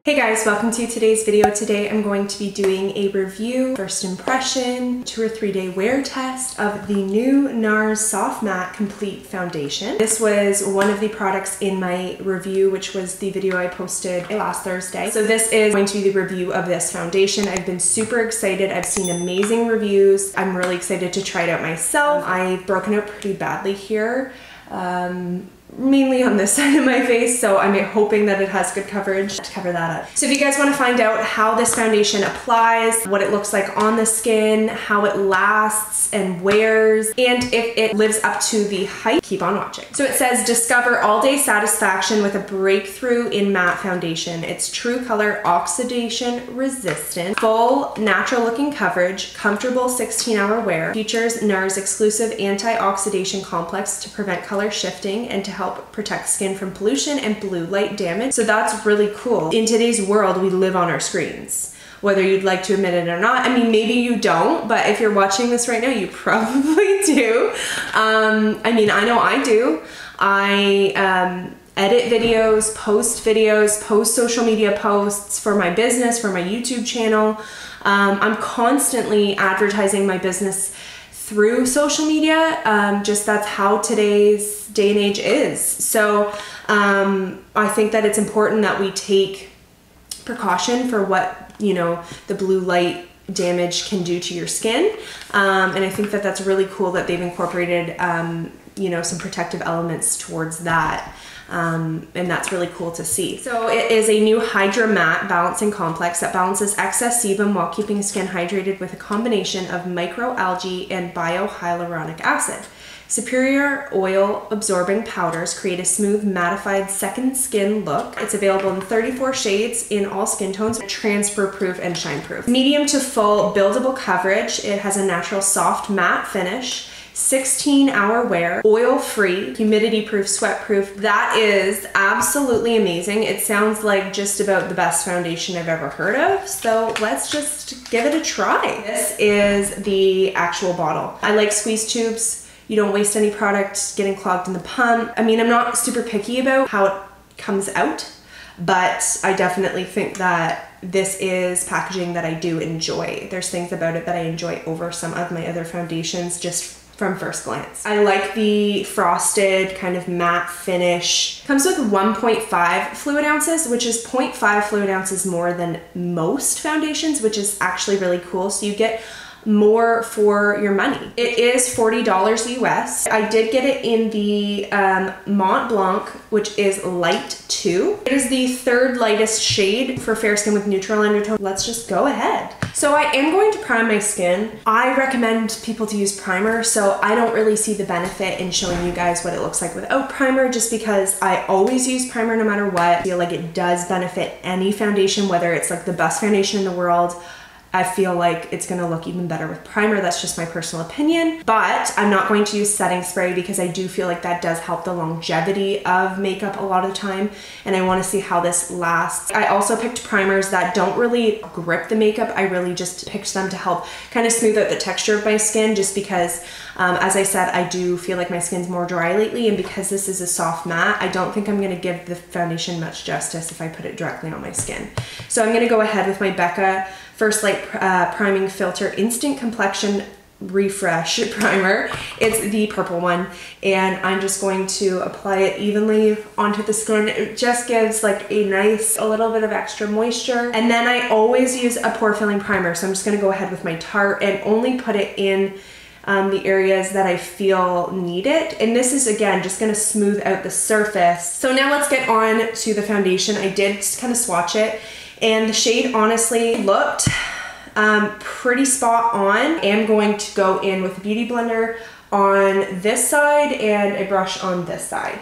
Hey guys, welcome to today's video. Today I'm going to be doing a review, first impression, 2 or 3 day wear test of the new Nars Soft Matte Complete Foundation. This was one of the products in my review, which was the video I posted last Thursday. So this is going to be the review of this foundation. I've been super excited. I've seen amazing reviews. I'm really excited to try it out myself. I've broken out pretty badly here. Mainly on this side of my face, so I'm hoping that it has good coverage to cover that up. So if you guys want to find out how this foundation applies, what it looks like on the skin, how it lasts and wears, and if it lives up to the hype, keep on watching. So it says, discover all-day satisfaction with a breakthrough in matte foundation. It's true color oxidation resistant, full natural looking coverage, comfortable 16-hour wear, features Nars exclusive anti-oxidation complex to prevent color shifting and to help protect skin from pollution and blue light damage. So that's really cool. In today's world, we live on our screens, whether you'd like to admit it or not. I mean, maybe you don't, but if you're watching this right now, you probably do. I mean, I know I do. I edit videos, post social media posts for my business, for my YouTube channel. I'm constantly advertising my business through social media. Just that's how today's day and age is. So I think that it's important that we take precaution for what, you know, the blue light damage can do to your skin. And I think that that's really cool that they've incorporated, you know, some protective elements towards that. And that's really cool to see. So it is a new Hydra Matte Balancing Complex that balances excess sebum while keeping skin hydrated with a combination of microalgae and biohyaluronic acid. Superior oil absorbing powders create a smooth mattified second skin look. It's available in 34 shades in all skin tones, transfer proof and shine proof. Medium to full buildable coverage. It has a natural soft matte finish. 16-hour wear, oil-free, humidity-proof, sweat-proof. That is absolutely amazing. It sounds like just about the best foundation I've ever heard of. So let's just give it a try. This is the actual bottle. I like squeeze tubes. You don't waste any product getting clogged in the pump. I mean, I'm not super picky about how it comes out, but I definitely think that this is packaging that I do enjoy. There's things about it that I enjoy over some of my other foundations just from first glance. I like the frosted kind of matte finish. Comes with 1.5 fluid ounces, which is 0.5 fluid ounces more than most foundations, which is actually really cool. So you get more for your money. It is $40 US. I did get it in the Mont Blanc, which is light 2. It is the third lightest shade for fair skin with neutral undertone. Let's just go ahead. So I am going to prime my skin. I recommend people to use primer, so I don't really see the benefit in showing you guys what it looks like without primer, just because I always use primer no matter what. I feel like it does benefit any foundation, whether it's like the best foundation in the world. I feel like it's gonna look even better with primer. That's just my personal opinion. But I'm not going to use setting spray because I do feel like that does help the longevity of makeup a lot of the time. And I wanna see how this lasts. I also picked primers that don't really grip the makeup. I really just picked them to help kind of smooth out the texture of my skin, just because, as I said, I do feel like my skin's more dry lately. And because this is a soft matte, I don't think I'm gonna give the foundation much justice if I put it directly on my skin. So I'm gonna go ahead with my Becca First Light Priming Filter Instant Complexion Refresh Primer. It's the purple one, and I'm just going to apply it evenly onto the skin. It just gives like a little bit of extra moisture. And then I always use a pore filling primer, so I'm just gonna go ahead with my Tarte and only put it in the areas that I feel need it. And this is, again, just gonna smooth out the surface. So now let's get on to the foundation. I did just kind of swatch it, and the shade honestly looked pretty spot on. I'm going to go in with a beauty blender on this side and a brush on this side.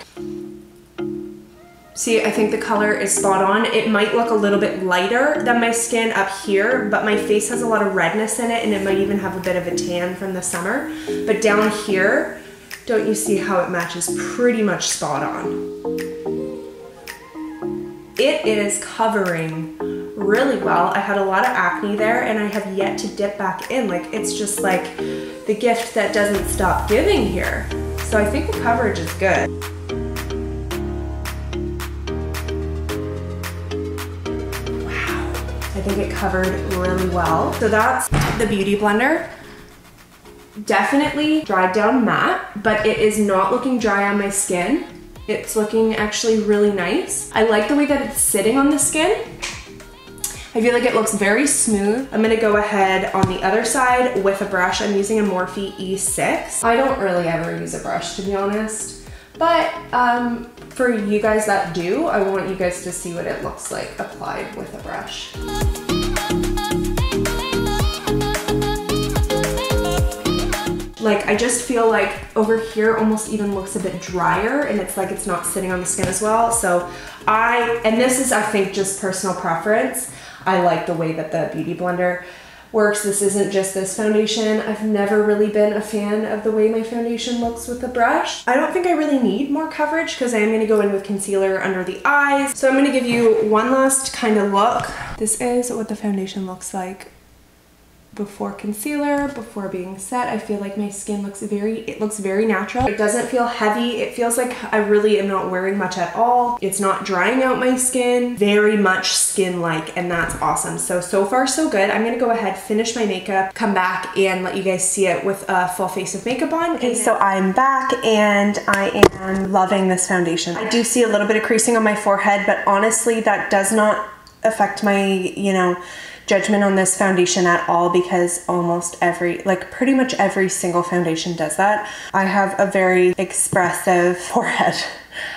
See, I think the color is spot on. It might look a little bit lighter than my skin up here, but my face has a lot of redness in it, and it might even have a bit of a tan from the summer. But down here, don't you see how it matches pretty much spot on? It is covering really well. I had a lot of acne there, and I have yet to dip back in. Like, it's just like the gift that doesn't stop giving here. So I think the coverage is good. think it covered really well. So that's the Beauty Blender. Definitely dried down matte, but it is not looking dry on my skin. It's looking actually really nice. I like the way that it's sitting on the skin. I feel like it looks very smooth. I'm gonna go ahead on the other side with a brush. I'm using a Morphe E6. I don't really ever use a brush, to be honest, but for you guys that do, I want you guys to see what it looks like applied with a brush. Like, I just feel like over here almost even looks a bit drier, and it's like it's not sitting on the skin as well. So and this is, I think, just personal preference. I like the way that the Beauty Blender works. This isn't just this foundation. I've never really been a fan of the way my foundation looks with a brush. I don't think I really need more coverage because I am gonna go in with concealer under the eyes. So I'm gonna give you one last kind of look. This is what the foundation looks like before concealer, before being set. I feel like my skin looks very natural. It doesn't feel heavy. It feels like I really am not wearing much at all. It's not drying out my skin. Very much skin-like, and that's awesome. So far so good. I'm gonna go ahead, finish my makeup, come back and let you guys see it with a full face of makeup on. Okay, so I'm back and I am loving this foundation. I do see a little bit of creasing on my forehead, but honestly, that does not affect my, you know, judgment on this foundation at all, because almost pretty much every single foundation does that. I have a very expressive forehead,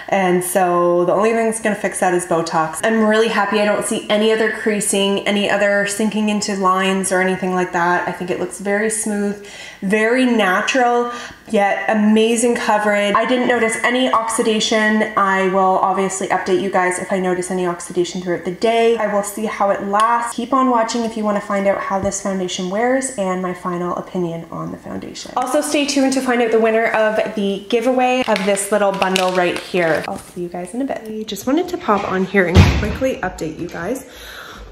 and so the only thing that's gonna fix that is Botox. I'm really happy I don't see any other creasing, any other sinking into lines or anything like that. I think it looks very smooth, very natural, yet amazing coverage. I didn't notice any oxidation. I will obviously update you guys if I notice any oxidation throughout the day. I will see how it lasts. Keep on watching if you want to find out how this foundation wears and my final opinion on the foundation. Also stay tuned to find out the winner of the giveaway of this little bundle right here. I'll see you guys in a bit. I just wanted to pop on here and quickly update you guys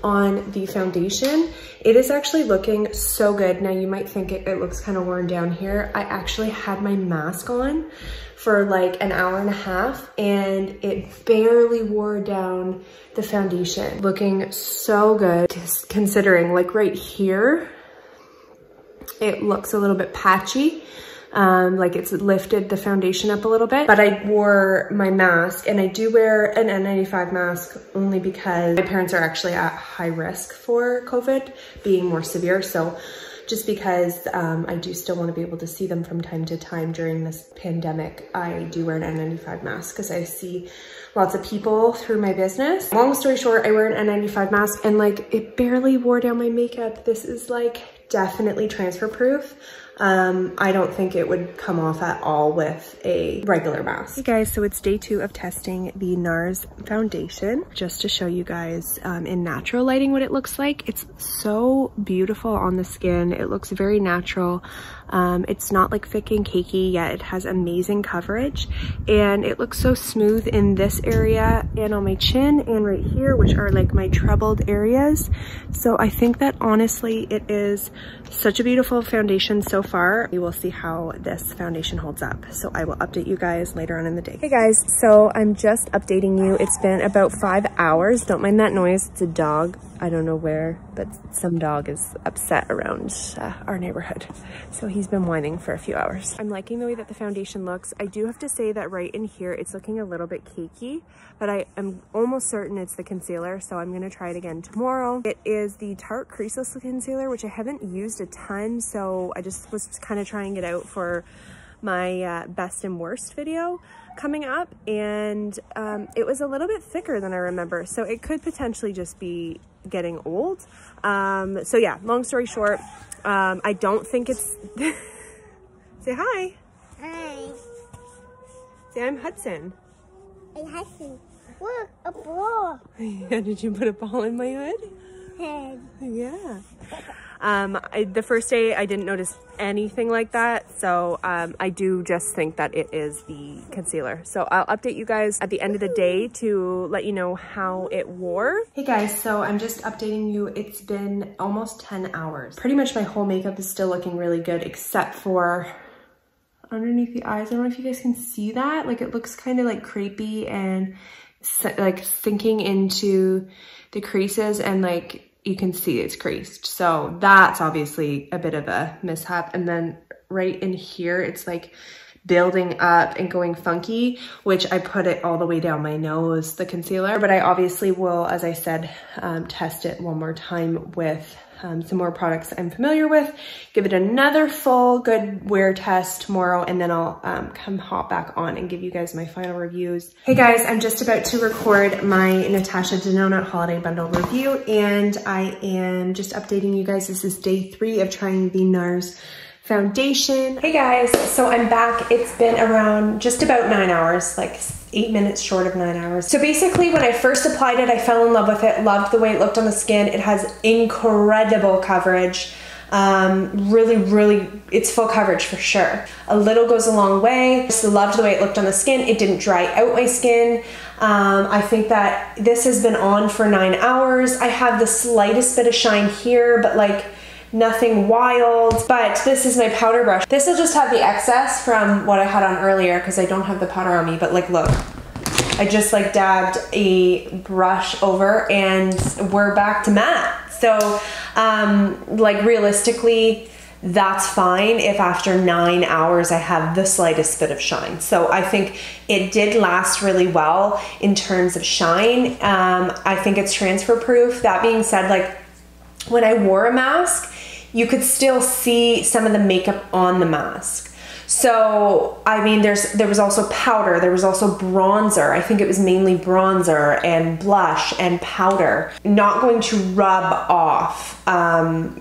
on the foundation. It is actually looking so good. Now you might think it looks kind of worn down here. I actually had my mask on for like an hour and a half and it barely wore down the foundation. Looking so good, just considering like right here, it looks a little bit patchy. Like it's lifted the foundation up a little bit, but I wore my mask, and I do wear an N95 mask only because my parents are actually at high risk for COVID being more severe. So just because I do still want to be able to see them from time to time during this pandemic, I do wear an N95 mask because I see lots of people through my business. Long story short, I wear an N95 mask and like it barely wore down my makeup. This is like definitely transfer proof. I don't think it would come off at all with a regular mask. Hey guys, so it's day 2 of testing the Nars foundation. Just to show you guys in natural lighting what it looks like. It's so beautiful on the skin. It looks very natural. It's not like thick and cakey, yet it has amazing coverage. And it looks so smooth in this area and on my chin and right here, which are like my troubled areas. So I think that honestly, it is such a beautiful foundation so far. We will see how this foundation holds up. So I will update you guys later on in the day. Hey guys, so I'm just updating you. It's been about 5 hours. Don't mind that noise. It's a dog. I don't know where, but some dog is upset around our neighborhood. So he's been whining for a few hours. I'm liking the way that the foundation looks. I do have to say that right in here, it's looking a little bit cakey, but I am almost certain it's the concealer. So I'm gonna try it again tomorrow. It is the Tarte Creaseless concealer, which I haven't used a ton. So I just was kind of trying it out for my best and worst video coming up, and it was a little bit thicker than I remember, so it could potentially just be getting old. So yeah, long story short, I don't think it's say hi. Hi. Say I'm Hudson. I'm Hudson. Look, a ball. Yeah, did you put a ball in my hood? Head. Yeah. The first day I didn't notice anything like that, so I do just think that it is the concealer. So I'll update you guys at the end of the day to let you know how it wore. Hey guys, so I'm just updating you. It's been almost 10 hours. Pretty much my whole makeup is still looking really good except for underneath the eyes. I don't know if you guys can see that. Like it looks kind of like crepey and like sinking into the creases, and like you can see it's creased. So that's obviously a bit of a mishap. And then right in here, it's like building up and going funky, which I put it all the way down my nose, the concealer. But I obviously will, as I said, test it one more time with some more products I'm familiar with, give it another full good wear test tomorrow, and then I'll come hop back on and give you guys my final reviews. Hey guys, I'm just about to record my Natasha Denona Holiday Bundle review, and I am just updating you guys. This is day 3 of trying the Nars foundation. Hey guys, so I'm back. It's been around just about 9 hours, like 8 minutes short of 9 hours. So basically when I first applied it, I fell in love with it, loved the way it looked on the skin. It has incredible coverage. Really, it's full coverage for sure. A little goes a long way. Just loved the way it looked on the skin. It didn't dry out my skin. I think that this has been on for 9 hours. I have the slightest bit of shine here, but like nothing wild. But this is my powder brush. This will just have the excess from what I had on earlier because I don't have the powder on me, but like look, I just like dabbed a brush over and we're back to matte. So like realistically, that's fine if after 9 hours I have the slightest bit of shine. So I think it did last really well in terms of shine. I think it's transfer proof. That being said, like when I wore a mask, you could still see some of the makeup on the mask. So, I mean, there was also powder, there was also bronzer. I think it was mainly bronzer and blush and powder. Not going to rub off,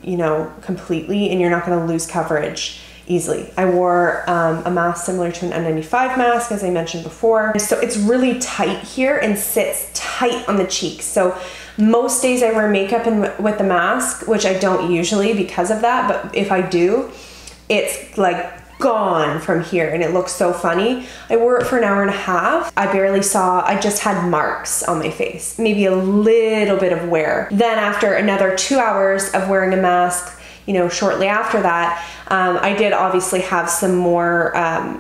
you know, completely, and you're not gonna lose coverage easily. I wore a mask similar to an N95 mask, as I mentioned before. So it's really tight here and sits tight on the cheeks. So most days I wear makeup with the mask, which I don't usually because of that, but if I do, it's like gone from here and it looks so funny. I wore it for an hour and a half. I barely saw, I just had marks on my face, maybe a little bit of wear. Then after another 2 hours of wearing a mask, you know, shortly after that, I did obviously have some more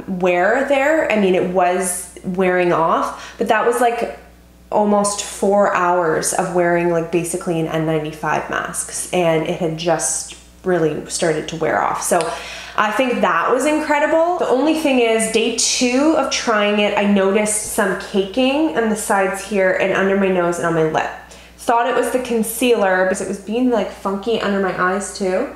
wear there. I mean, it was wearing off, but that was like almost 4 hours of wearing like basically an N95 mask, and it had just really started to wear off. So I think that was incredible. The only thing is day 2 of trying it, I noticed some caking on the sides here and under my nose and on my lip. Thought it was the concealer because it was being like funky under my eyes too.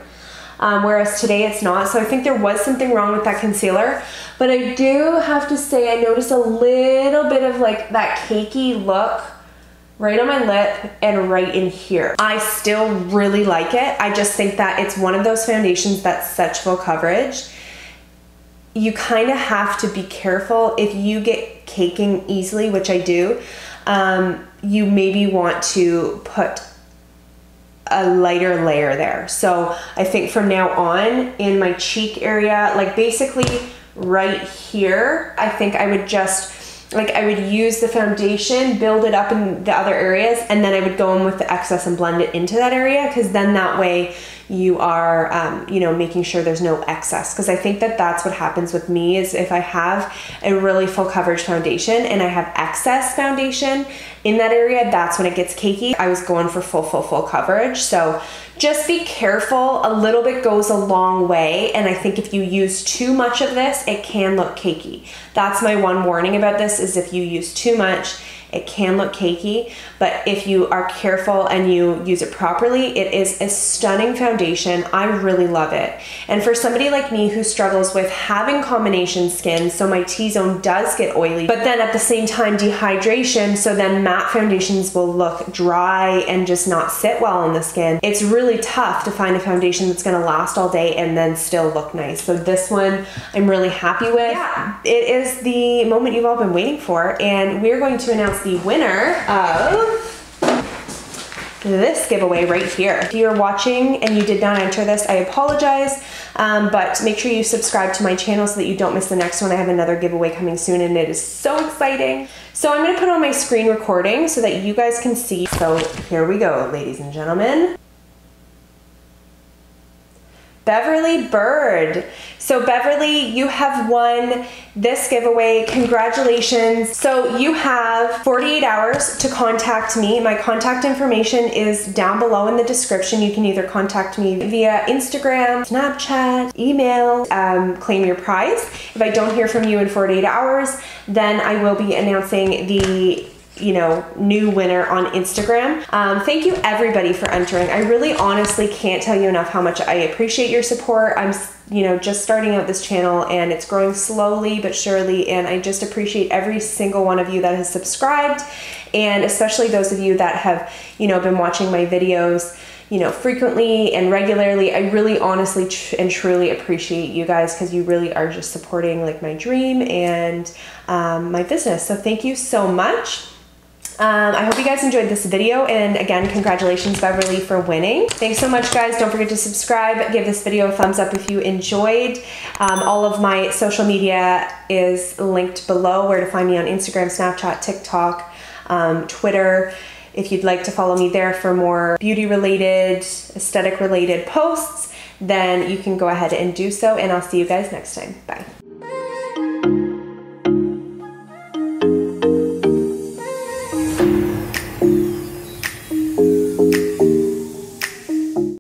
Whereas today it's not. So I think there was something wrong with that concealer. But I do have to say I noticed a little bit of like that cakey look right on my lip and right in here. I still really like it. I just think that it's one of those foundations that's such full coverage. You kind of have to be careful if you get caking easily, which I do. You maybe want to put a lighter layer there. So I think from now on in my cheek area, like basically right here, I think I would just like, I would use the foundation, build it up in the other areas, and then I would go in with the excess and blend it into that area, because then that way you are, you know, making sure there's no excess. Because I think that that's what happens with me is if I have a really full coverage foundation and I have excess foundation in that area, that's when it gets cakey. I was going for full coverage. So just be careful. A little bit goes a long way. And I think if you use too much of this, it can look cakey. That's my one warning about this, is if you use too much, it can look cakey, but if you are careful and you use it properly, it is a stunning foundation. I really love it. And for somebody like me who struggles with having combination skin, so my T-zone does get oily, but then at the same time dehydration, so then matte foundations will look dry and just not sit well on the skin. It's really tough to find a foundation that's gonna last all day and then still look nice. So this one I'm really happy with. Yeah, it is the moment you've all been waiting for, and we're going to announce the winner of this giveaway right here. If you're watching and you did not enter this, I apologize, but make sure you subscribe to my channel so that you don't miss the next one. I have another giveaway coming soon and it is so exciting. So I'm gonna put on my screen recording so that you guys can see. So here we go, ladies and gentlemen. Beverly Bird. So Beverly, you have won this giveaway. Congratulations. So you have 48 hours to contact me. My contact information is down below in the description. You can either contact me via Instagram, Snapchat, email, claim your prize. If I don't hear from you in 48 hours, then I will be announcing the new winner on Instagram. Thank you everybody for entering. I really honestly can't tell you enough how much I appreciate your support. I'm just starting out this channel and it's growing slowly but surely, and I just appreciate every single one of you that has subscribed, and especially those of you that have been watching my videos frequently and regularly. I really honestly and truly appreciate you guys, because you really are just supporting like my dream and my business. So thank you so much. I hope you guys enjoyed this video, and again, congratulations Beverly for winning. Thanks so much guys. Don't forget to subscribe, give this video a thumbs up if you enjoyed. All of my social media is linked below, where to find me on Instagram, Snapchat, TikTok, Twitter. If you'd like to follow me there for more beauty related, aesthetic related posts, then you can go ahead and do so, and I'll see you guys next time. Bye.